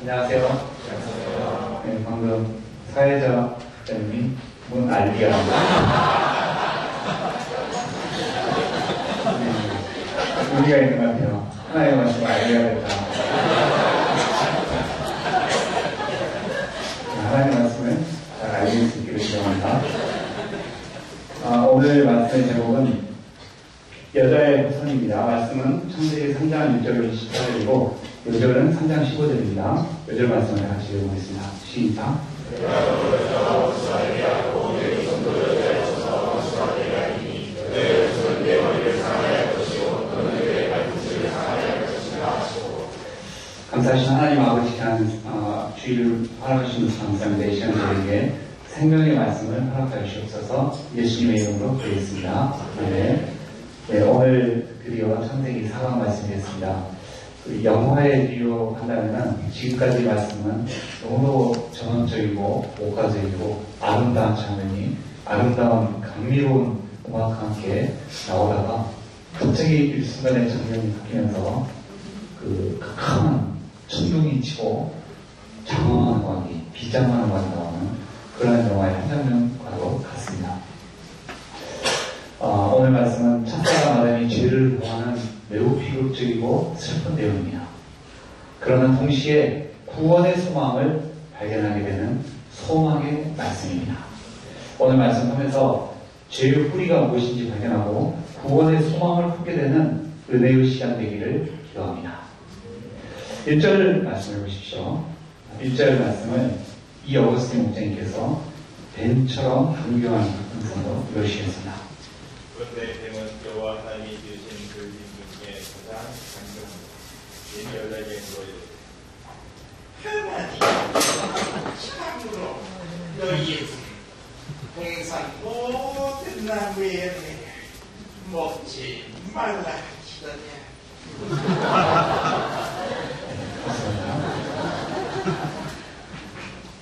안녕하세요. 안녕하세요. 네, 방금 사회자 선생님이 문 알리야. 네, 의미가 있는 것 같아요. 하나의 말씀을 알려야 된다. 하나의 말씀을 잘 알릴 수 있기를 기원합니다. 오늘 말씀의 제목은 여자의 후손입니다. 말씀은 창세기 3장 1절 14절이고 요절은 3장 15절입니다. 요절 말씀을 같이 읽어보겠습니다. 시작. 감사하신 하나님 아버지 한 주의를 허락하시면서 감사합니다. 이 시간 저에게 생명의 말씀을 허락하여 주옵소서. 예수님의 이름으로 드리겠습니다. 네, 오늘 드디어 창세기 4강 말씀이었습니다. 영화에 비유한다면 지금까지 말씀은 너무 전원적이고 목가적이고 아름다운 장면이 아름다운 감미로운 음악과 함께 나오다가 갑자기 일순간에 장면이 바뀌면서 그 극한 천둥이 치고 장황한 광기, 비장한 광이 나오는 그런 영화의 한 장면과도 같습니다. 오늘 말씀은 첫사람 아담이 죄를 보하는 매우 비극적이고 슬픈 내용입니다. 그러나 동시에 구원의 소망을 발견하게 되는 소망의 말씀입니다. 오늘 말씀하면서 죄의 뿌리가 무엇인지 발견하고 구원의 소망을 품게 되는 은혜의 시간 되기를 기도합니다. 1절 말씀을 보십시오. 1절 말씀을 이 어거스틴 목사님께서 뱀처럼 강경한 음성으로 읽으시겠습니다. 그런데 뱀은 여호와 하나님이 지으신 그 짐승 중에 가장 강경합니다. 뱀이 여자에게 물어요. 참으로 너희의 동산 모든 나무에 먹지 말라 하시더냐.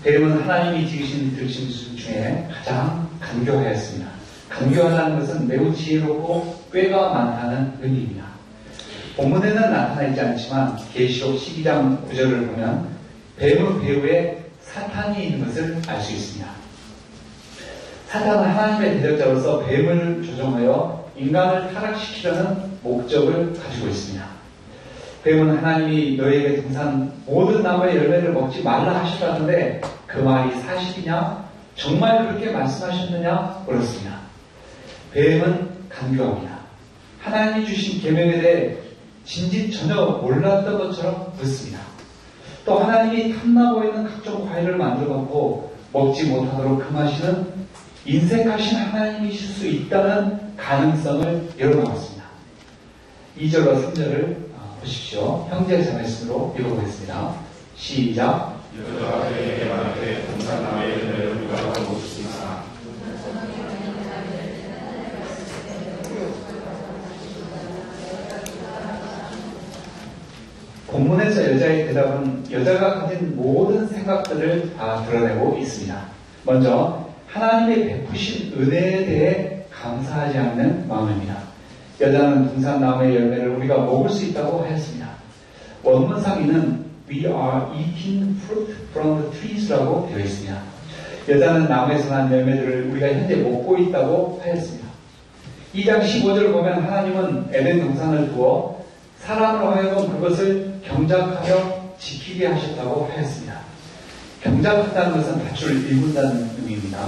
뱀은 하나님이 지으신 들짐승 중에 가장 간교하였습니다. 간교하다는 것은 매우 지혜롭고 꾀가 많다는 의미입니다. 본문에는 나타나 있지 않지만 계시록 12장 9절을 보면 뱀의 배후에 사탄이 있는 것을 알 수 있습니다. 사탄은 하나님의 대적자로서 뱀을 조종하여 인간을 타락시키려는 목적을 가지고 있습니다. 뱀은 하나님이 너희에게 등산 모든 나무의 열매를 먹지 말라 하시라는데 그 말이 사실이냐? 정말 그렇게 말씀하셨느냐? 물었습니다. 뱀은 간교합니다. 하나님이 주신 계명에 대해 진짓 전혀 몰랐던 것처럼 묻습니다. 또 하나님이 탐나 보이는 각종 과일을 만들어놓고 먹지 못하도록 금하시는 인색하신 하나님이실 수 있다는 가능성을 열어놓았습니다. 2절과 3절을 보십시오. 형제 자매스로 읽어보겠습니다. 시작. 여자가 그에게 말하되 동산 나무의 열매를 우리가 먹을 수 있으나 본문에서 여자의 대답은 여자가 가진 모든 생각들을 다 드러내고 있습니다. 먼저 하나님의 베푸신 은혜에 대해 감사하지 않는 마음입니다. 여자는 동산나무의 열매를 우리가 먹을 수 있다고 하였습니다. 원문 상의는 We are eating fruit from the trees라고 되어 있습니다. 여자는 나무에서 난 열매들을 우리가 현재 먹고 있다고 하였습니다. 2장 15절을 보면 하나님은 에덴 동산을 두어 사람으로 하여금 그것을 경작하여 지키게 하셨다고 하였습니다. 경작한다는 것은 밭을 일군다는 의미입니다.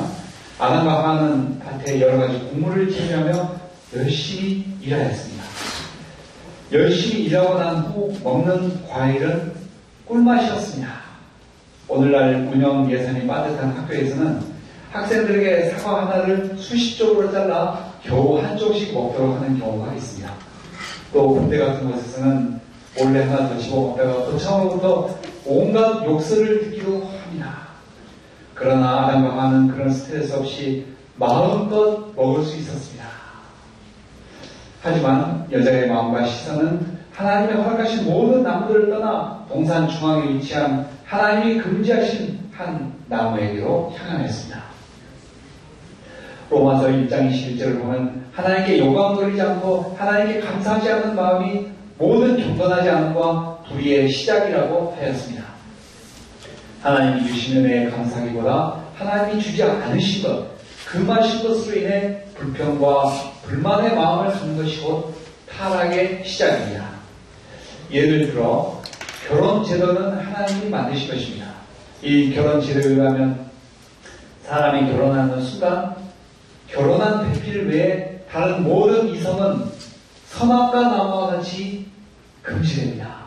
아담과 하와는 밭에 여러 가지 곡물을 채취하며 열심히 일하였습니다. 열심히 일하고 난 후 먹는 과일은 꿀맛이었습니다. 오늘날 운영 예산이 빠듯한 학교에서는 학생들에게 사과 하나를 수십 쪽으로 잘라 겨우 한 쪽씩 먹도록 하는 경우가 있습니다. 또 군대 같은 곳에서는 몰래 하나 더 집어먹다가 거창으로부터 온갖 욕설을 듣기도 합니다. 그러나 아담과 하와는 그런 스트레스 없이 마음껏 먹을 수 있었습니다. 하지만 여자의 마음과 시선은 하나님의 허락하신 모든 나무들을 떠나 동산 중앙에 위치한 하나님이 금지하신 한 나무에게로 향하였습니다. 로마서 1장 21절을 보면 하나님께 영광 돌리지 않고 하나님께 감사하지 않는 마음이 모든 경건하지 않음과 불의의 시작이라고 하였습니다. 하나님이 주신 은혜에 감사하기보다 하나님이 주지 않으신 것, 금하신 것으로 인해 불평과 불만의 마음을 갖는 것이 곧 타락의 시작입니다. 예를 들어 결혼 제도는 하나님이 만드신 것입니다. 이 결혼 제도에 의하면 사람이 결혼하는 순간 결혼한 배필 외에 다른 모든 이성은 선악과 나무와 같이 금지됩니다.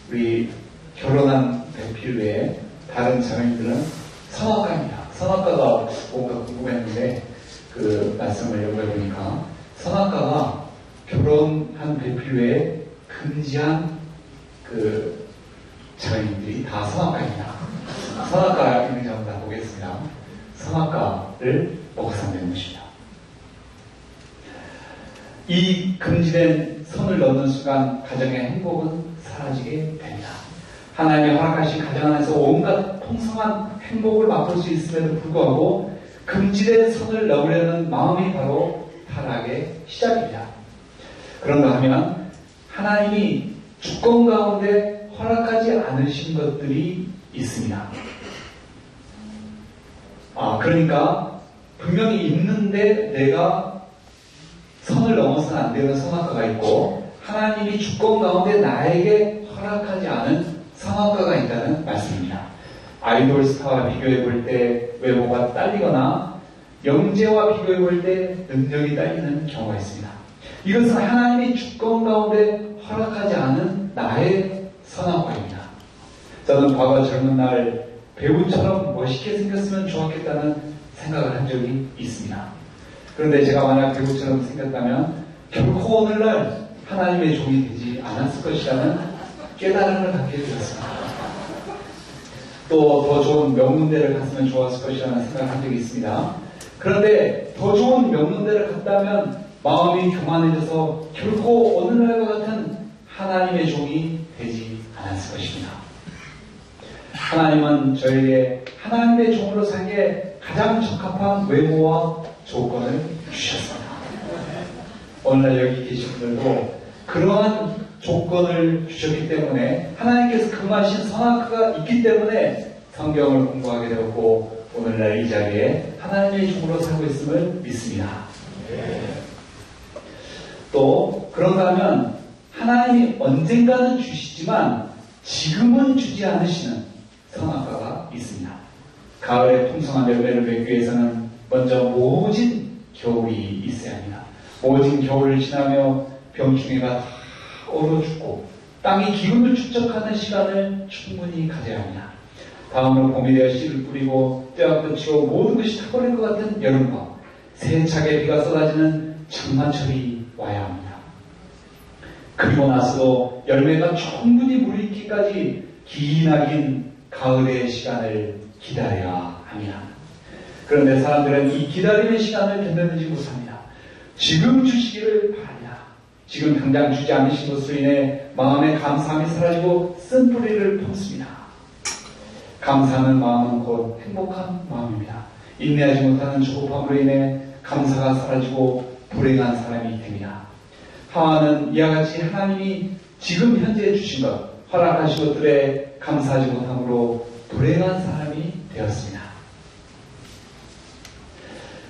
우리 결혼한 배필 외에 다른 자매님들은 선악과입니다. 선악과가 뭔가 궁금했는데 그 말씀을 연구해보니까 선악과가 결혼한 배필 외에 금지한 그 자매님들이 다 선악과입니다. 선악과 있는지 한번 보겠습니다. 선악과를 먹어서 안 되는 것입니다. 이 금지된 선을 넘는 순간 가정의 행복은 사라지게 됩니다. 하나님이 허락하신 가정 안에서 온갖 풍성한 행복을 맛볼 수 있음에도 불구하고 금지된 선을 넘으려는 마음이 바로 타락의 시작입니다. 그런가 하면 하나님이 주권 가운데 허락하지 않으신 것들이 있습니다. 그러니까 분명히 있는데 내가 선을 넘어서는 안 되는 선악과가 있고 하나님이 주권 가운데 나에게 허락하지 않은 선악과가 있다는 말씀입니다. 아이돌 스타와 비교해 볼 때 외모가 딸리거나 영재와 비교해 볼 때 능력이 딸리는 경우가 있습니다. 이것은 하나님이 주권 가운데 허락하지 않은 나의 선악과입니다. 저는 과거 젊은 날 배우처럼 멋있게 생겼으면 좋았겠다는 생각을 한 적이 있습니다. 그런데 제가 만약 배우처럼 생겼다면 결코 오늘날 하나님의 종이 되지 않았을 것이라는 깨달음을 갖게 되었습니다. 또 더 좋은 명문대를 갔으면 좋았을 것이라는 생각을 한 적이 있습니다. 그런데 더 좋은 명문대를 갔다면 마음이 교만해져서 결코 오늘날과 같은 하나님의 종이 되지 않았을 것입니다. 하나님은 저에게 하나님의 종으로 살기에 가장 적합한 외모와 조건을 주셨습니다. 오늘날 여기 계신 분들도 그러한 조건을 주셨기 때문에 하나님께서 금하신 선악과가 있기 때문에 성경을 공부하게 되었고 오늘날 이 자리에 하나님의 종으로 살고 있음을 믿습니다. 또 그런가 하면 하나님이 언젠가는 주시지만 지금은 주지 않으시는 선악과가 있습니다. 가을에 풍성한 열매를 맺기 위해서는 먼저 모진 겨울이 있어야 합니다. 모진 겨울을 지나며 병충해가 다 얼어 죽고 땅이 기운을 축적하는 시간을 충분히 가져야 합니다. 다음으로 봄이 되어 씨를 뿌리고 떼와 끝이고 모든 것이 타버릴 것 같은 여름과 세차게 비가 쏟아지는 장마철이 와야 합니다. 그리고 나서도 열매가 충분히 무르익기까지 기나긴 가을의 시간을 기다려야 합니다. 그런데 사람들은 이 기다림의 시간을 견뎌내지 못합니다. 지금 주시기를 바랍니다. 지금 당장 주지 않으신 것으로 인해 마음의 감사함이 사라지고 쓴뿌리를 품습니다. 감사하는 마음은 곧 행복한 마음입니다. 인내하지 못하는 조급함으로 인해 감사가 사라지고 불행한 사람이 됩니다. 하와는 이와 같이 하나님이 지금 현재 주신 것, 허락하신 것들에 감사하지 못함으로 불행한 사람이 되었습니다.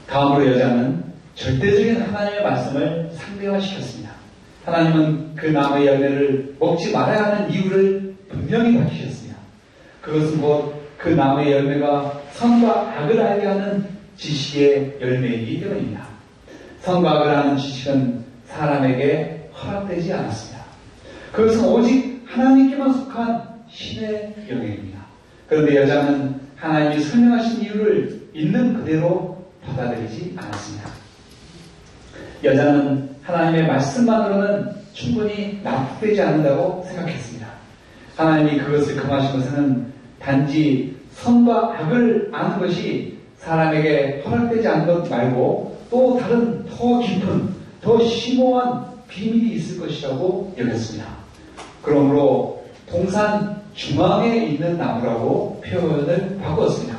다음으로 여자는 절대적인 하나님의 말씀을 상대화시켰습니다. 하나님은 그 나무의 열매를 먹지 말아야 하는 이유를 분명히 밝히셨습니다. 그것은 곧 그 나무의 열매가 선과 악을 알게 하는 지식의 열매이기 때문입니다. 선과 악을 아는 지식은 사람에게 허락되지 않았습니다. 그것은 오직 하나님께만 속한 신의 영역입니다. 그런데 여자는 하나님이 설명하신 이유를 있는 그대로 받아들이지 않았습니다. 여자는 하나님의 말씀만으로는 충분히 납득되지 않는다고 생각했습니다. 하나님이 그것을 금하신 것은 단지 선과 악을 아는 것이 사람에게 허락되지 않는 것 말고 또 다른 더 깊은 더 심오한 비밀이 있을 것이라고 여겼습니다. 그러므로 동산 중앙에 있는 나무라고 표현을 바꾸었습니다.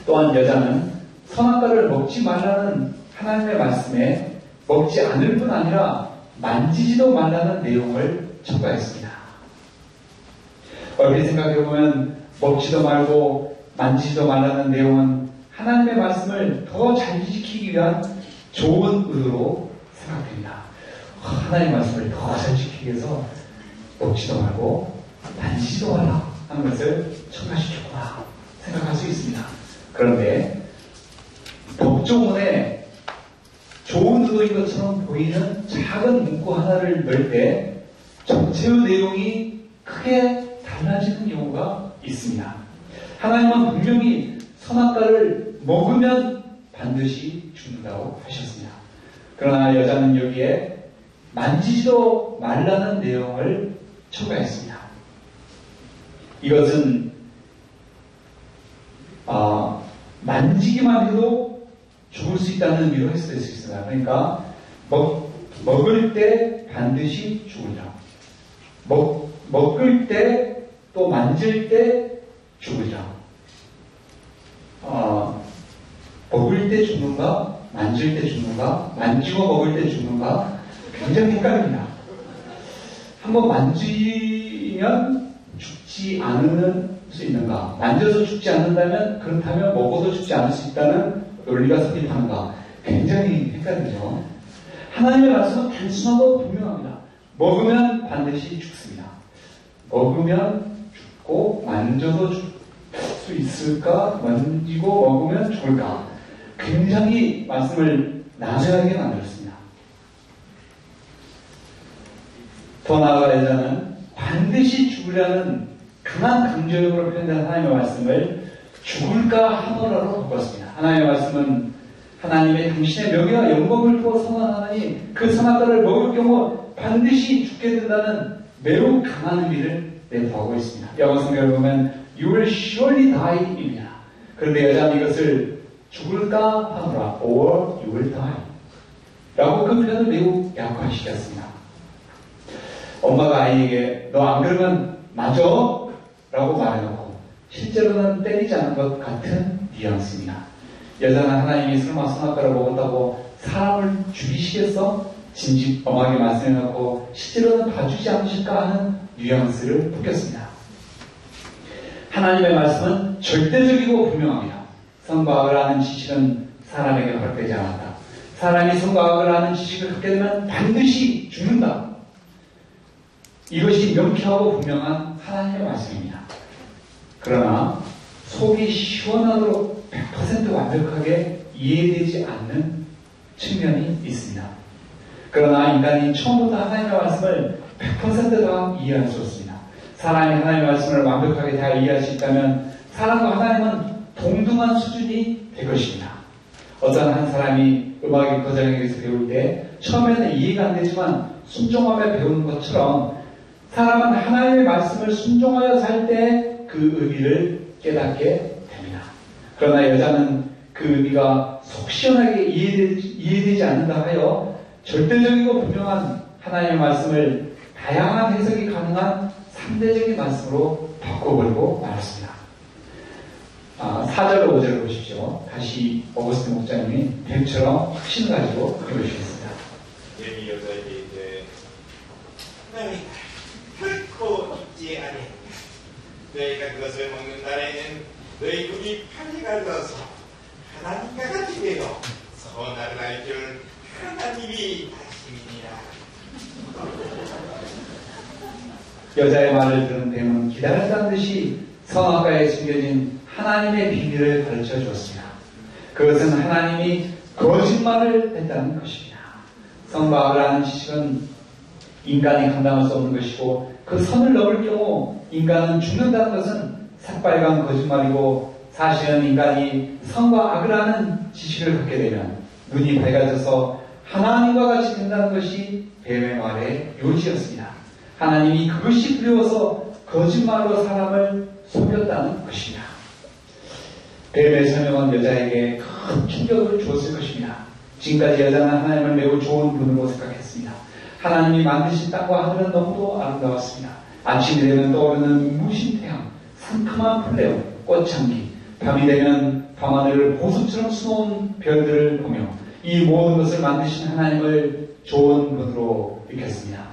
또한 여자는 선악과를 먹지 말라는 하나님의 말씀에 먹지 않을 뿐 아니라 만지지도 말라는 내용을 첨가했습니다. 얼핏 생각해보면 먹지도 말고 만지지도 말라는 내용은 하나님의 말씀을 더 잘 지키기 위한 좋은 의도로 생각됩니다. 하나님의 말씀을 더 잘 지키기 위해서 먹지도 말고 만지지도 말라 하는 것을 첨가시켰구나 생각할 수 있습니다. 그런데 법조문에 좋은 의도인 것처럼 보이는 작은 문구 하나를 넣을 때 전체의 내용이 크게 달라지는 경우가 있습니다. 하나님은 분명히 선악과를 먹으면 반드시 죽는다고 하셨습니다. 그러나 여자는 여기에 만지지도 말라는 내용을 첨가했습니다. 이것은 만지기만 해도 죽을 수 있다는 의미로 해석될 수 있습니다. 그러니까 먹을 때 반드시 죽으리라. 먹을 때 또 만질 때 죽으리라. 먹을 때 죽는가? 만질 때 죽는가? 만지고 먹을 때 죽는가? 굉장히 헷갈립니다. 한번 만지면 죽지 않을 수 있는가? 만져서 죽지 않는다면 그렇다면 먹어도 죽지 않을 수 있다는 논리가 성립하는가? 굉장히 헷갈리죠. 하나님의 말씀은 단순하고 분명합니다. 먹으면 반드시 죽습니다. 먹으면 죽고 만져도 죽을 수 있을까? 만지고 먹으면 죽을까? 굉장히 말씀을 난해하게 만들었습니다. 더 나아가 여자는 반드시 죽으려는 강한 강조력으로 표현된 하나님의 말씀을 죽을까 하노라로 바꿨습니다. 하나님의 말씀은 하나님의 당신의 명예와 영광을 두고 선언하니 그 선악과를 먹을 경우 반드시 죽게 된다는 매우 강한 의미를 내포하고 있습니다. 영어 성경을 보면 You will surely die입니다. 그런데 여자는 이것을 죽을까 하노라 or you will die 라고 그 표현을 매우 약화시켰습니다. 엄마가 아이에게 너 안 그러면 맞아 라고 말해놓고 실제로는 때리지 않은 것 같은 뉘앙스입니다. 여자는 하나님이 설마 선악과를 먹었다고 사람을 죽이시겠어? 진즉 엄하게 말씀해놓고 실제로는 봐주지 않으실까 하는 뉘앙스를 풍겼습니다. 하나님의 말씀은 절대적이고 분명합니다. 선과 악을 아는 지식은 사람에게 허락되지 않았다. 사람이 선과 악을 아는 지식을 갖게 되면 반드시 죽는다. 이것이 명쾌하고 분명한 하나님의 말씀입니다. 그러나 속이 시원하도록 100% 완벽하게 이해되지 않는 측면이 있습니다. 그러나 인간이 처음부터 하나님의 말씀을 100% 다 이해할 수 없습니다. 사람이 하나님의 말씀을 완벽하게 다 이해할 수 있다면 사람과 하나님은 동등한 수준이 될 것입니다. 어떤 한 사람이 음악 과정에서 배울 때 처음에는 이해가 안 되지만 순종하며 배우는 것처럼 사람은 하나님의 말씀을 순종하여 살 때 그 의미를 깨닫게 됩니다. 그러나 여자는 그 의미가 속 시원하게 이해되지 않는다 하여 절대적이고 분명한 하나님의 말씀을 다양한 해석이 가능한 상대적인 말씀으로 바꿔버리고 말았습니다. 4절 5절을 보십시오. 다시 어거스틴 목사님이 뱀처럼 확신을 가지고 읽어주시겠습니다. 뱀이 여자에게 이제 하나님 결코 잊지 아니하노라. 너희가 그것을 먹는 날에는 너희 눈이 판이 갈라서 하나님과 같이 되어 선악을 알 줄 하나님이 하심이니라. 여자의 말을 들은 뱀은 기다렸다는 듯이 선악과에 숨겨진 하나님의 비밀을 가르쳐 주었습니다. 그것은 하나님이 거짓말을 했다는 것입니다. 선과 악을 아는 지식은 인간이 감당할 수 없는 것이고 그 선을 넘을 경우 인간은 죽는다는 것은 새빨간 거짓말이고 사실은 인간이 선과 악을 아는 지식을 갖게 되면 눈이 밝아져서 하나님과 같이 된다는 것이 뱀의 말의 요지였습니다. 하나님이 그것이 두려워서 거짓말로 사람을 속였다는 것입니다. 뱀의 설명은 여자에게 큰 충격을 주었을 것입니다. 지금까지 여자는 하나님을 매우 좋은 분으로 생각했습니다. 하나님이 만드신 땅과 하늘은 너무도 아름다웠습니다. 아침이 되면 떠오르는 눈부신 태양, 상큼한 풀레오, 꽃향기, 밤이 되면 밤하늘을 보석처럼 수놓은 별들을 보며 이 모든 것을 만드신 하나님을 좋은 분으로 느꼈습니다.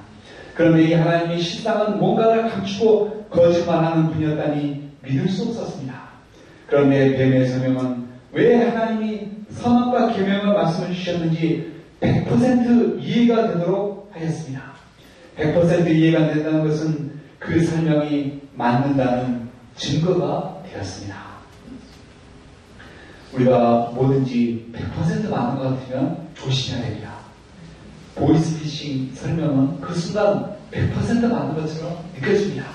그런데 이 하나님이 실상은 뭔가를 감추고 거짓말하는 분이었다니 믿을 수 없었습니다. 그런데 뱀의 설명은 왜 하나님이 선악과 계명을 말씀해 주셨는지 100% 이해가 되도록 하였습니다. 100% 이해가 된다는 것은 그 설명이 맞는다는 증거가 되었습니다. 우리가 뭐든지 100% 맞는 것 같으면 조심해야 됩니다. 보이스피싱 설명은 그 순간 100% 맞는 것처럼 느껴집니다.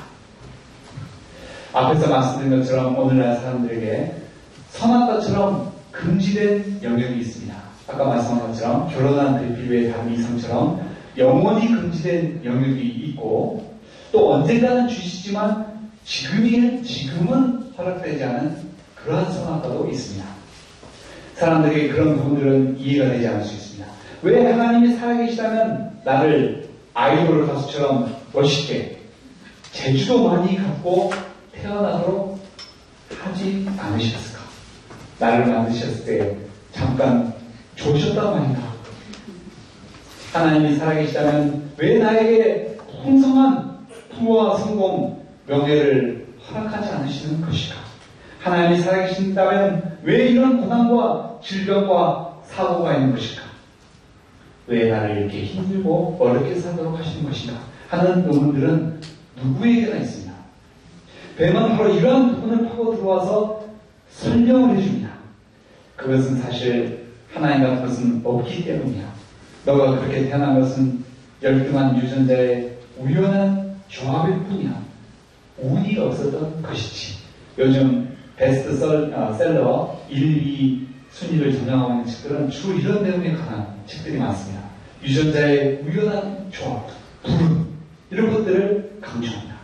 앞에서 말씀드린 것처럼 오늘날 사람들에게 선한 것처럼 금지된 영역이 있습니다. 아까 말씀한 것처럼 결혼한 대필류의 다른 이성처럼 영원히 금지된 영역이 있고 또 언젠가는 주시지만 지금은 허락되지 않은 그러한 선악과도 있습니다. 사람들에게 그런 부분들은 이해가 되지 않을 수 있습니다. 왜 하나님이 살아계시다면 나를 아이돌 가수처럼 멋있게 재주도 많이 갖고 태어나도록 하지 않으셨을까? 나를 만드셨을 때 잠깐 좋으셨단 말인가? 하나님이 살아계시다면 왜 나에게 풍성한 부와 성공, 명예를 허락하지 않으시는 것일까? 하나님이 살아계신다면 왜 이런 고난과 질병과 사고가 있는 것일까? 왜 나를 이렇게 힘들고 어렵게 살도록 하시는 것인가? 하는 의문들은 누구에게나 있습니다. 뱀은 바로 이러한 부분을 파고 들어와서 설명을 해줍니다. 그것은 사실 하나님 같은 것은 없기 때문이야. 너가 그렇게 태어난 것은 열등한 유전자의 우연한 조합일 뿐이야. 운이 없었던 것이지. 요즘 베스트셀러 1, 2 순위를 점령하고 있는 책들은 주로 이런 내용에 관한 책들이 많습니다. 유전자의 우연한 조합, 불운, 이런 것들을 강조합니다.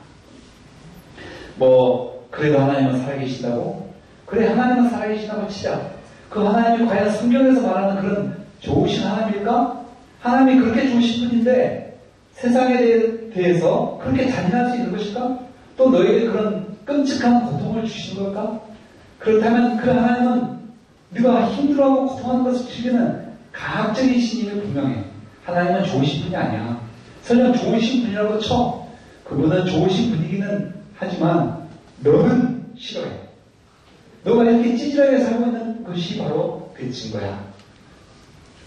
그래도 하나님은 살아계신다고? 그래, 하나님은 살아계신다고 치자. 그 하나님이 과연 성경에서 말하는 그런 좋으신 하나님일까? 하나님이 그렇게 좋으신 분인데 세상에 대해서 그렇게 잔인할 수 있는 것일까? 또 너에게 그런 끔찍한 고통을 주신 걸까? 그렇다면 그 하나님은 네가 힘들어하고 고통하는 것을 즐기는 가학적인 신임이 분명해. 하나님은 좋으신 분이 아니야. 설령 좋으신 분이라고 쳐. 그분은 좋으신 분이기는 하지만 너는 싫어해. 너가 이렇게 찌질하게 살고 있는 것이 바로 그 증거야.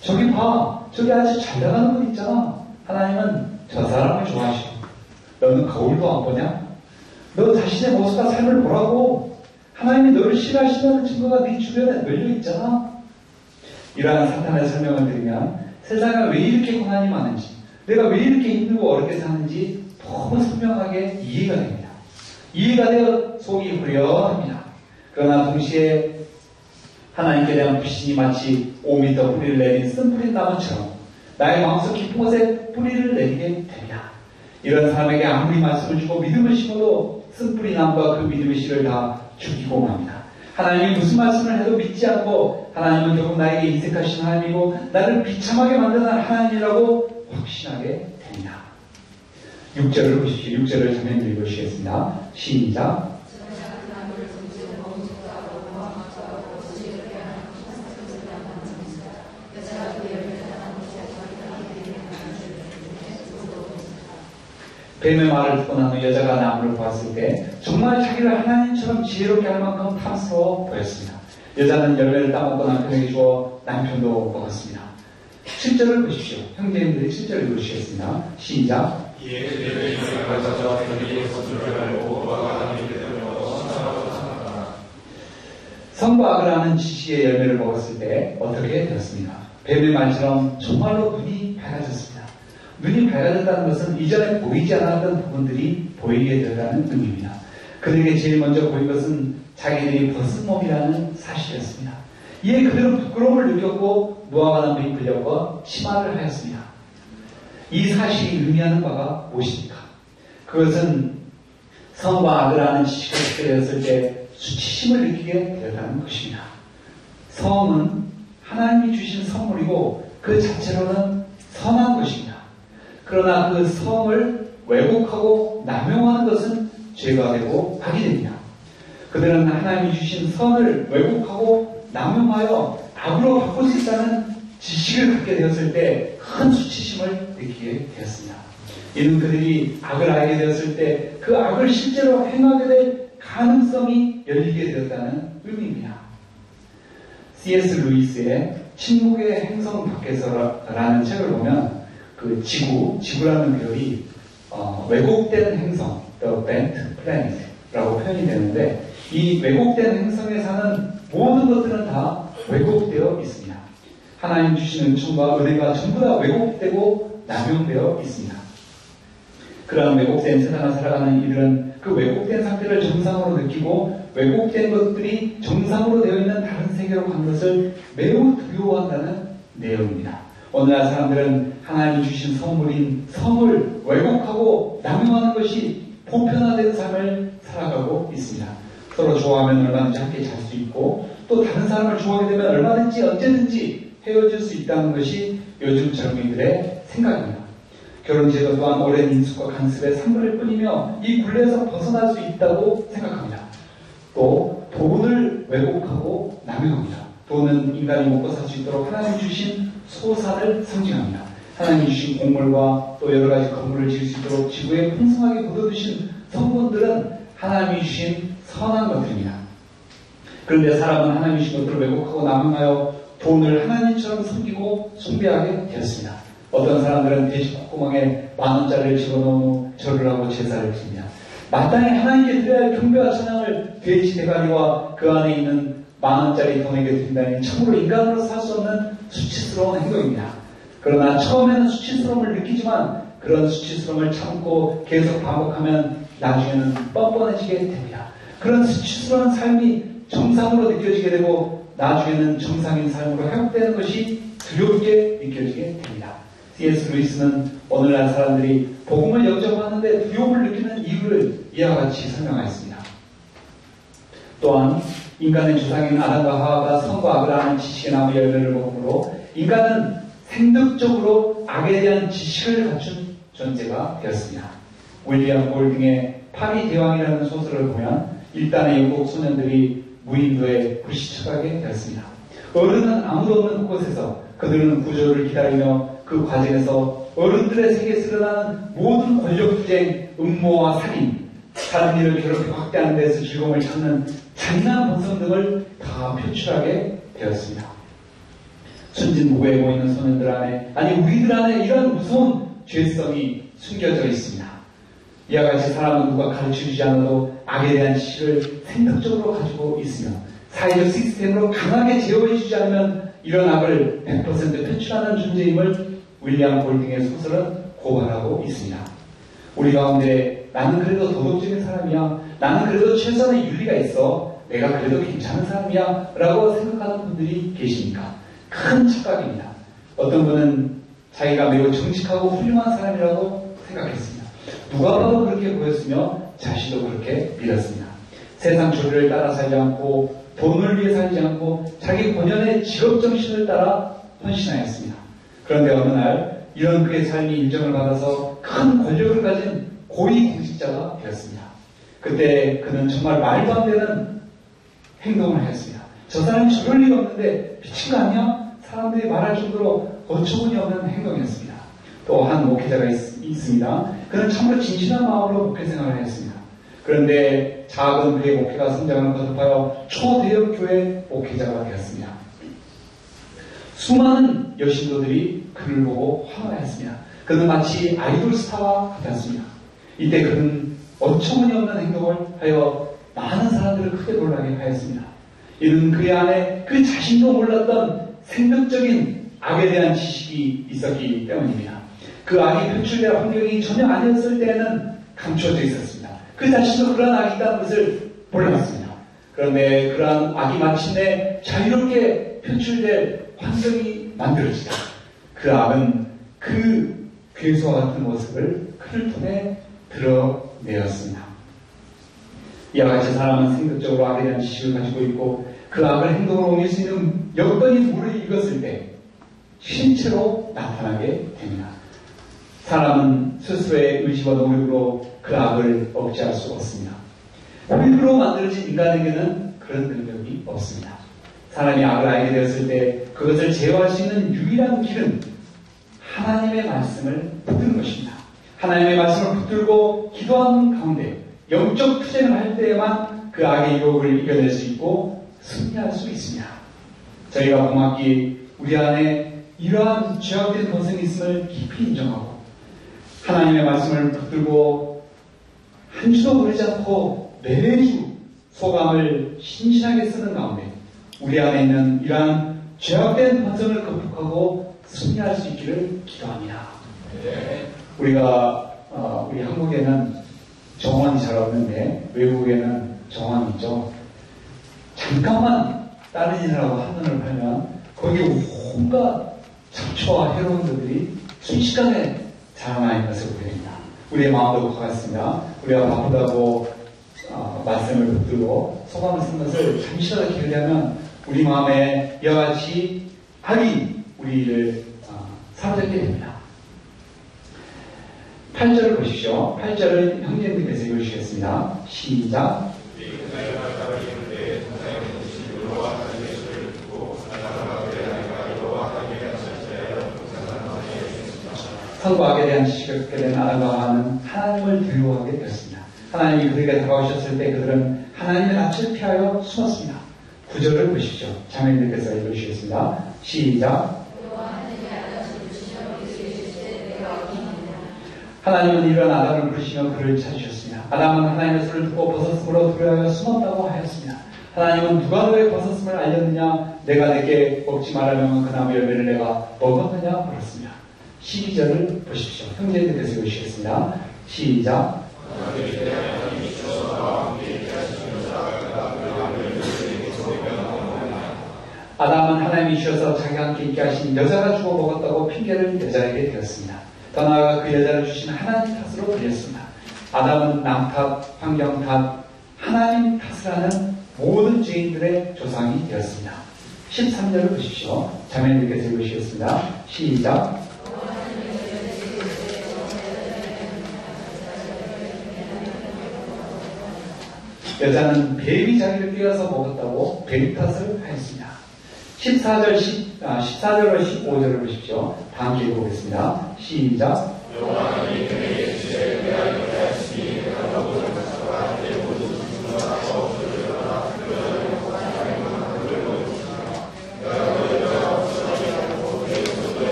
저기 봐. 저기 아주 잘 나가는 분 있잖아. 하나님은 저 사람을 좋아하시고 너는 거울도 안 보냐? 너 자신의 모습과 삶을 보라고. 하나님이 너를 싫어하신다는 증거가 네 주변에 널려 있잖아. 이러한 사탄의 설명을 들으면 세상에 왜 이렇게 고난이 많은지, 내가 왜 이렇게 힘들고 어렵게 사는지 너무 선명하게 이해가 됩니다. 이해가 되어 속이 후련합니다. 그러나 동시에 하나님께 대한 불신이 마치 5m 뿌리를 내린 쓴뿌린 나무처럼 나의 마음속 깊은 곳에 뿌리를 내리게 됩니다. 이런 사람에게 아무리 말씀을 주고 믿음을 심어도 쓴뿌리 나무가 그 믿음의 씨를 다 죽이고 맙니다. 하나님이 무슨 말씀을 해도 믿지 않고 하나님은 결국 나에게 인색하신 하나님이고 나를 비참하게 만드는 하나님이라고 확신하게 됩니다. 6절을 보십시오. 6절을 전면 읽으시겠습니다. 시작. 뱀의 말을 듣고 난 후 여자가 나무를 보았을 때 정말 자기를 하나님처럼 지혜롭게 할 만큼 탐스러워 보였습니다. 여자는 열매를 따먹고 남편에게 주어 남편도 먹었습니다. 7절을 보십시오. 형제님들이 7절을 읽으시겠습니다. 시작. 성과 아그라는 지시의 열매를 먹었을 때 어떻게 되었습니까? 뱀의 말처럼 정말로 눈이 밝아졌습니다. 눈이 밝아졌다는 것은 이전에 보이지 않았던 부분들이 보이게 되었다는 의미입니다. 그들에게 제일 먼저 보인 것은 자기들이 벗은 몸이라는 사실이었습니다. 이에 그들은 부끄러움을 느꼈고 무화과 나무에 끌려가 치마를 하였습니다. 이 사실이 의미하는 바가 무엇입니까? 그것은 성과 악을 지식을 듣게 되었을 때 수치심을 느끼게 되었다는 것입니다. 성은 하나님이 주신 선물이고 그 자체로는 선한 것입니다. 그러나 그 성을 왜곡하고 남용하는 것은 죄가 되고 악이 됩니다. 그들은 하나님이 주신 선을 왜곡하고 남용하여 악으로 바꿀 수 있다는 지식을 갖게 되었을 때 큰 수치심을 느끼게 되었습니다. 이는 그들이 악을 알게 되었을 때 그 악을 실제로 행하게 될 가능성이 열리게 되었다는 의미입니다. C.S. 루이스의 침묵의 행성 밖에서라는 책을 보면 그 지구라는 별이 왜곡된 행성, The Bent Planet라고 표현이 되는데 이 왜곡된 행성에 사는 모든 것들은 다 왜곡되어 있습니다. 하나님 주신 은총과 은혜가 전부 다 왜곡되고 남용되어 있습니다. 그러한 왜곡된 세상을 살아가는 이들은 그 왜곡된 상태를 정상으로 느끼고 왜곡된 것들이 정상으로 되어 있는 다른 세계로 간 것을 매우 두려워한다는 내용입니다. 오늘날 사람들은 하나님이 주신 선물인 성을 왜곡하고 남용하는 것이 보편화된 삶을 살아가고 있습니다. 서로 좋아하면 얼마든지 함께 잘 수 있고 또 다른 사람을 좋아하게 되면 얼마든지 언제든지 헤어질 수 있다는 것이 요즘 젊은이들의 생각입니다. 결혼제도 또한 오랜 인숙과 간섭의 산물일 뿐이며 이 굴레에서 벗어날 수 있다고 생각합니다. 또 돈을 왜곡하고 남용합니다. 돈은 인간이 먹고 살 수 있도록 하나님 주신 소산을 상징합니다. 하나님 주신 곡물과 또 여러 가지 건물을 지을 수 있도록 지구에 풍성하게 묻어두신 성분들은 하나님이 주신 선한 것들입니다. 그런데 사람은 하나님이 주신 것들을 왜곡하고 남용하여 돈을 하나님처럼 섬기고 숭배하게 되었습니다. 어떤 사람들은 돼지 콧구멍에 10,000원짜리를 집어넣은 후 절을 하고 제사를 드립니다. 마땅히 하나님께 드려야 할 경배와 찬양을 돼지 대가리와 그 안에 있는 10,000원짜리 돈에게 드린다니 참으로 인간으로 살 수 없는 수치스러운 행동입니다. 그러나 처음에는 수치스러움을 느끼지만 그런 수치스러움을 참고 계속 반복하면 나중에는 뻔뻔해지게 됩니다. 그런 수치스러운 삶이 정상으로 느껴지게 되고 나중에는 정상인 삶으로 회복되는 것이 두렵게 느껴지게 됩니다. C.S. 루이스는 오늘날 사람들이 복음을 영접하는데 두려움을 느끼는 이유를 이와 같이 설명하였습니다. 또한 인간의 조상인 아담과 하와가 선과 악을 아는 지식의 나무 열매를 먹음으로 인간은 생득적으로 악에 대한 지식을 갖춘 존재가 되었습니다. 윌리엄 골딩의 파리 대왕이라는 소설을 보면 일단의 영국 소년들이 무인도에 불시착하게 되었습니다. 어른은 아무도 없는 곳에서 그들은 구조를 기다리며 그 과정에서 어른들의 세계에서 일어나는 모든 권력투쟁, 음모와 살인, 다른 일을 괴롭히 확대하는 데서 즐거움을 찾는 잔인한 본성 등을 다 표출하게 되었습니다. 순진무구해 보이는 소년들 안에, 아니 우리들 안에 이런 무서운 죄성이 숨겨져 있습니다. 이와 같이 사람은 누가 가르쳐주지 않아도 악에 대한 지식을 생각적으로 가지고 있으며 사회적 시스템으로 강하게 제어해주지 않으면 이런 악을 100% 표출하는 존재임을 윌리엄 골딩의 소설은 고발하고 있습니다. 우리 가운데 나는 그래도 도덕적인 사람이야, 나는 그래도 최소한의 윤리가 있어, 내가 그래도 괜찮은 사람이야 라고 생각하는 분들이 계십니까? 큰 착각입니다. 어떤 분은 자기가 매우 정직하고 훌륭한 사람이라고 생각했습니다. 누가 봐도 그렇게 보였으며 자신도 그렇게 믿었습니다. 세상 조리를 따라 살지 않고 돈을 위해 살지 않고 자기 본연의 직업정신을 따라 헌신하였습니다. 그런데 어느 날 이런 그의 삶이 인정을 받아서 큰 권력을 가진 고위공직자가 되었습니다. 그때 그는 정말 말도 안 되는 행동을 하였습니다. 저 사람이 저럴 리가 없는데 미친 거 아니야? 사람들이 말할 정도로 어처구니 없는 행동이었습니다. 또 한 목회자가 있습니다. 그는 참으로 진실한 마음으로 목회 생활을 했습니다. 그런데 작은 그의 목회가 성장을 거듭하여 초대형 교회 목회자가 되었습니다. 수많은 여신도들이 그를 보고 환호했습니다. 그는 마치 아이돌 스타와 같았습니다. 이때 그는 어처구니 없는 행동을 하여 많은 사람들을 크게 놀라게 하였습니다. 이는 그의 안에 그 자신도 몰랐던 생명적인 악에 대한 지식이 있었기 때문입니다. 그 악이 표출될 환경이 전혀 아니었을 때에는 감춰져 있었습니다. 그 자신도 그러한 악이 있다는 것을 몰랐습니다. 그런데 그러한 악이 마침내 자유롭게 표출될 환경이 만들어지다. 그 악은 그 괴수와 같은 모습을 그를 통해 드러내었습니다. 이와 같이 사람은 생각적으로 악에 대한 지식을 가지고 있고 그 악을 행동으로 옮길 수 있는 여건이 물을 익었을 때 신체로 나타나게 됩니다. 사람은 스스로의 의지와 노력으로 그 악을 억제할 수 없습니다. 우리로 만들어진 인간에게는 그런 능력이 없습니다. 사람이 악을 알게 되었을 때 그것을 제어할 수 있는 유일한 길은 하나님의 말씀을 듣는 것입니다. 하나님의 말씀을 붙들고 기도하는 가운데 영적 투쟁을 할 때에만 그 악의 유혹을 이겨낼 수 있고 승리할 수 있습니다. 저희가 봄학기 우리 안에 이러한 죄악된 본성이 있음을 깊이 인정하고 하나님의 말씀을 붙들고 한 주도 그러지 않고 매주 소감을 신실하게 쓰는 가운데 우리 안에 있는 이러한 죄악된 본성을 극복하고 승리할 수 있기를 기도합니다. 우리가 우리 한국에는 정원이 잘 없는데 외국에는 정원이 있죠. 잠깐만 다른 일하고 한눈을 팔면 거기에 온갖 잡초와 해로운들이 순식간에 자라나 있는 것을 보게 됩니다. 우리의 마음도 그와 같습니다. 우리가 바쁘다고 말씀을 붙들고 소감을 쓴 것을 잠시라도 기르려면 우리 마음에 이와 같이 악이 우리를 사로잡게 됩니다. 8절을 보십시오. 8절을 형제님께서 읽어주시겠습니다. 시작. 선과 악에 대한 지식을 갖게 된 아담과 하와는 하나님을 두려워하게 되었습니다. 하나님이 그들에게 다가오셨을 때 그들은 하나님의 낯을 피하여 숨었습니다. 9절을 보십시오. 자매님께서 읽어주시겠습니다. 시작. 하나님은 이런 아담을 부르시며 그를 찾으셨습니다. 아담은 하나님의 소리를 듣고 벗었으므로 두려워하여 숨었다고 하였습니다. 하나님은 누가 너의 벗었음을 알렸느냐? 내가 내게 먹지 말라면 그 나무 열매를 내가 먹었느냐? 물었습니다. 12절을 보십시오. 형제님께서 읽으시겠습니다. 시작. 아담은 하나님이 주셔서 자기와 함께 있게 하신 여자가 주워 먹었다고 핑계를 여자에게 대었습니다. 더 나아가 그 여자를 주신 하나님 탓으로 불렸습니다. 아담은 남 탓, 환경 탓, 하나님 탓을 하는 모든 죄인들의 조상이 되었습니다. 13절을 보십시오. 자매님께서 읽으시겠습니다. 시작. 여자는 뱀이 자기를 꿰어서 먹었다고 뱀 탓을 하였습니다. 14절로 15절을 보십시오. 다 함께 읽어보겠습니다. 시작.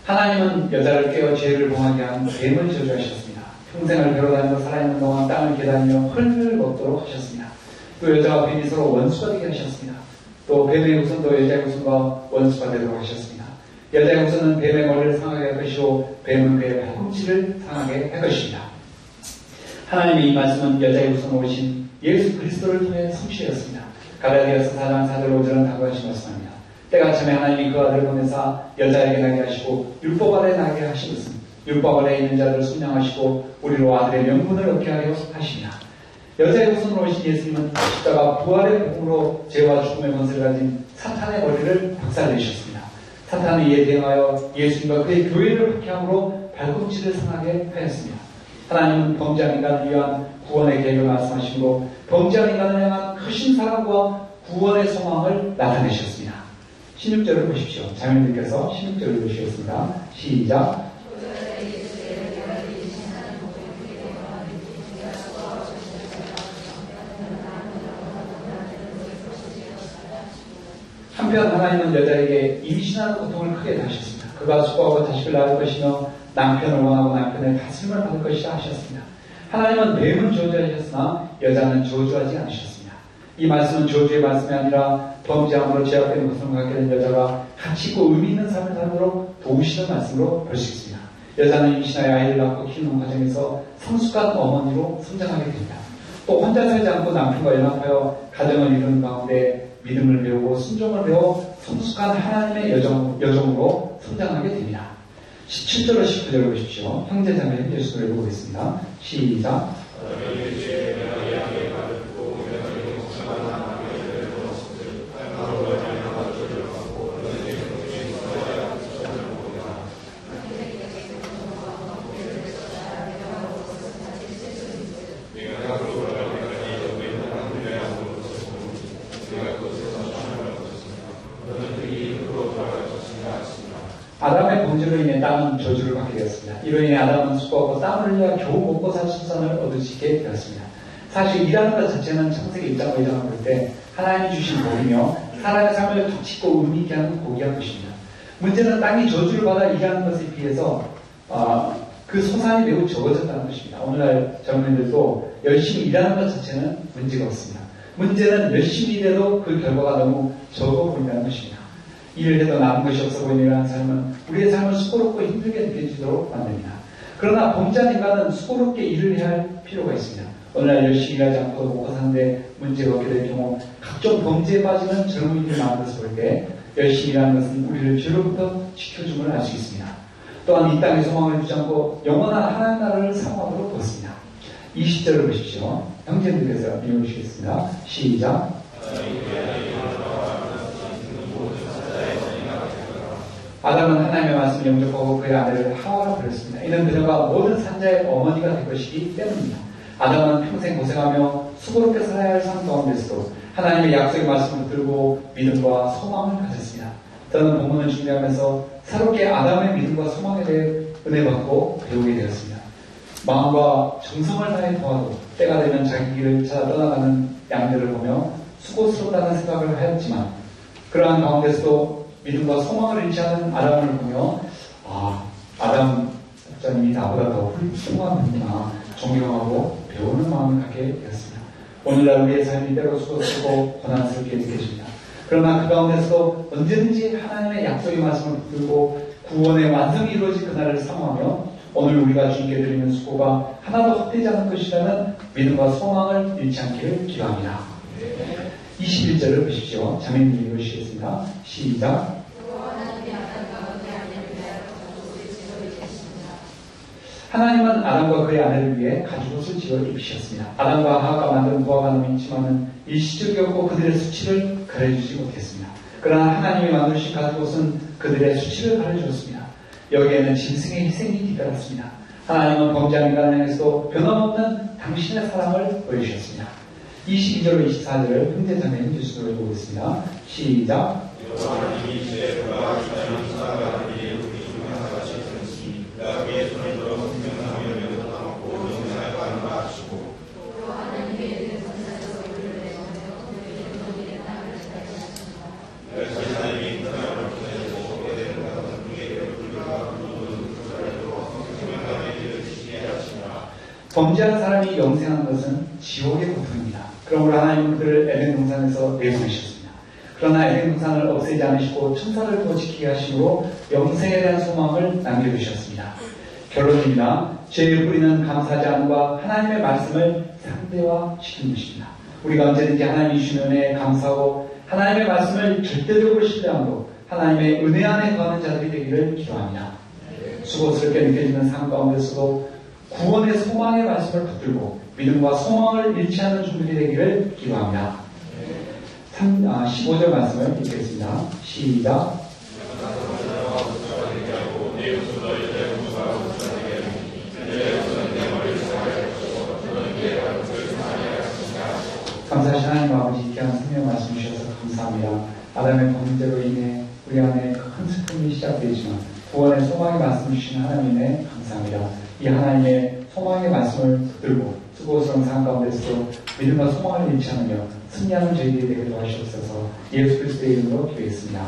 하나님은 여자를 깨어 죄를 범하게 한 뱀을 저주하셨습니다. 평생을 배로다니며 살아있는 동안 땅을 계다니며 흙을 먹도록 하셨습니다. 또 여자와 뱀이 서로 원수가 되게 하셨습니다. 또 뱀의 후손도 여자의 후손과 원수가 되도록 하셨습니다. 여자의 후손은 뱀의 머리를 상하게 할 것이고 뱀은 그의 발꿈치를 상하게 할 것입니다. 하나님의 이 말씀은 여자의 후손으로 오신 예수 그리스도를 통해 성취되었습니다. 갈라디아서 4장 4절 5절은 다음과 같이 말씀합니다. 때가 참에 하나님이 그 아들을 보내사 여자에게 나게 하시고 율법 아래 나게 하신 것은 율법 아래 있는 자들을 순양하시고 우리로 아들의 명분을 얻게 하려 하십니다. 여자의 후손으로 오신 예수님은 십자가 부활의 복음으로 죄와 죽음의 권세를 가진 사탄의 머리를 박살내셨습니다. 사탄은 이에 대응하여 예수님과 그의 교회를 박해함으로 발꿈치를 상하게 하였습니다. 하나님은 범죄한 인간을 위한 구원의 계획을 말씀하시고 범죄한 인간을 향한 크신 사랑과 구원의 소망을 나타내셨습니다. 16절을 보십시오. 자매님께서 16절을 보시겠습니다. 시작. 한편 하나님은 여자에게 임신하는 고통을 크게 다하셨습니다. 그가 수고하고 자식을 낳을 것이며 남편을 원하고 남편의 다스림을 받을 것이라 하셨습니다. 하나님은 뱀을 저주하셨으나 여자는 저주하지 않으셨습니다. 이 말씀은 저주의 말씀이 아니라 범죄함으로 제약된 것을 갖게 된 여자가 가치 있고 의미 있는 삶을 살도록 도우시는 말씀으로 볼 수 있습니다. 여자는 임신하여 아이를 낳고 키우는 과정에서 성숙한 어머니로 성장하게 됩니다. 또 혼자 살지 않고 남편과 연합하여 가정을 이루는 가운데 믿음을 배우고 순종을 배워 성숙한 하나님의 여정으로 성장하게 됩니다. 17절로 19절을 보십시오. 형제자매 현재수를 읽어보겠습니다. 시작. 아담의 범죄로 인해 땅은 저주를 받게 되었습니다. 이로 인해 아담은 수고하고 땀을 흘려 겨우 먹고 살 수산을 얻으시게 되었습니다. 사실 일하는 것 자체는 창세기 1장과 2장을 볼 때 하나님이 주신 복이며 사람의 삶을 값있고 의미있게 하는 복이한 것입니다. 문제는 땅이 저주를 받아 일하는 것에 비해서 그 소산이 매우 적어졌다는 것입니다. 오늘날 젊은이들도 열심히 일하는 것 자체는 문제가 없습니다. 문제는 열심히 일해도 그 결과가 너무 적어 보인다는 것입니다. 일을 해도 남은 것이 없어 보이는 이러한 삶은 우리의 삶을 수고롭고 힘들게 느껴지도록 만듭니다. 그러나 범죄한 인간은 수고롭게 일을 해야 할 필요가 있습니다. 오늘날 열심히 일하지 않고 먹고 사는데 문제가 없게 될 경우 각종 범죄에 빠지는 젊은이들이 많은 것을 볼 때 열심히 일하는 것은 우리를 죄로부터 지켜줌을 알 수 있습니다. 또한 이 땅에 소망을 두지 않고 영원한 하나님 나라를 사모하도록 도왔습니다. 20절을 보십시오. 형제들께서 읽어주시겠습니다. 시작. 아담은 하나님의 말씀을 영접하고 그의 아내를 하와라 부렸습니다. 이는 그녀가 모든 산자의 어머니가 될 것이기 때문입니다. 아담은 평생 고생하며 수고롭게 살아야 할 삶 가운데서도 하나님의 약속의 말씀을 붙들고 믿음과 소망을 가졌습니다. 저는 본문을 준비하면서 새롭게 아담의 믿음과 소망에 대해 은혜 받고 배우게 되었습니다. 마음과 정성을 다해 도와도 때가 되면 자기 길을 찾아 떠나가는 양들을 보며 수고스럽다는 생각을 하였지만 그러한 가운데서도 믿음과 소망을 잃지 않은 아담을 보며 아담 목자님이 나보다 더 훌륭한 분이구나 존경하고 배우는 마음을 갖게 되었습니다. 오늘날 우리의 삶이 때로 수고스럽고 고난스럽게 느껴집니다. 그러나 그 가운데서도 언제든지 하나님의 약속의 말씀을 붙들고 구원의 완성이 이루어질 그날을 사모하며 오늘 우리가 주님께 드리는 수고가 하나도 헛되지 않을 것이라는 믿음과 소망을 잃지 않기를 기도합니다. 21절을 보십시오. 자매님 읽으시겠습니다. 시작. 하나님은 아담과 그의 아내를 위해 가죽옷을 지어 입히셨습니다. 아담과 하와가 만든 무화과 나무 잇지만은 일시적이었고 그들의 수치를 가려주지 못했습니다. 그러나 하나님이 만드신 가죽옷은 그들의 수치를 가려주었습니다. 여기에는 짐승의 희생이 뒤따랐습니다. 하나님은 범죄한 인간을 향해서도 변함없는 당신의 사랑을 보여주셨습니다. 22절로 24절을 형제자매님 뉴스로 읽어보겠습니다. 시작. 범죄한 사람이 영생한 것은 지옥의 고통입니다. 그러므로 하나님은 그를 에덴 동산에서 내보내셨습니다. 그러나 에덴 동산을 없애지 않으시고 천사를 더 지키게 하심으로 영생에 대한 소망을 남겨두셨습니다. 결론입니다. 죄의 뿌리는 감사하지 않음과 하나님의 말씀을 상대화시키는 것입니다. 우리가 언제든지 하나님이 주신 은혜에 감사하고 하나님의 말씀을 절대적으로 신뢰함으로 하나님의 은혜 안에 거하는 자들이 되기를 기도합니다. 수고스럽게 느껴지는 삶 가운데서도 구원의 소망의 말씀을 붙들고 믿음과 소망을 잃지 않는 분들이 되기를 기도합니다. 15절 말씀을 읽겠습니다. 시작. 감사하신 하나님 아버지 귀한 성령 말씀 주셔서 감사합니다. 아담의 범죄로 인해 우리 안에 큰 슬픔이 시작되지만 구원의 소망의 말씀 주신 하나님에 감사합니다. 이 하나님의 소망의 말씀을 붙들고 수고스러운 삶 가운데서도 믿음과 소망을 잃지 않으며 승리하는 저희들이 되게 도와주옵소서. 예수 그리스도의 이름으로 기도했습니다.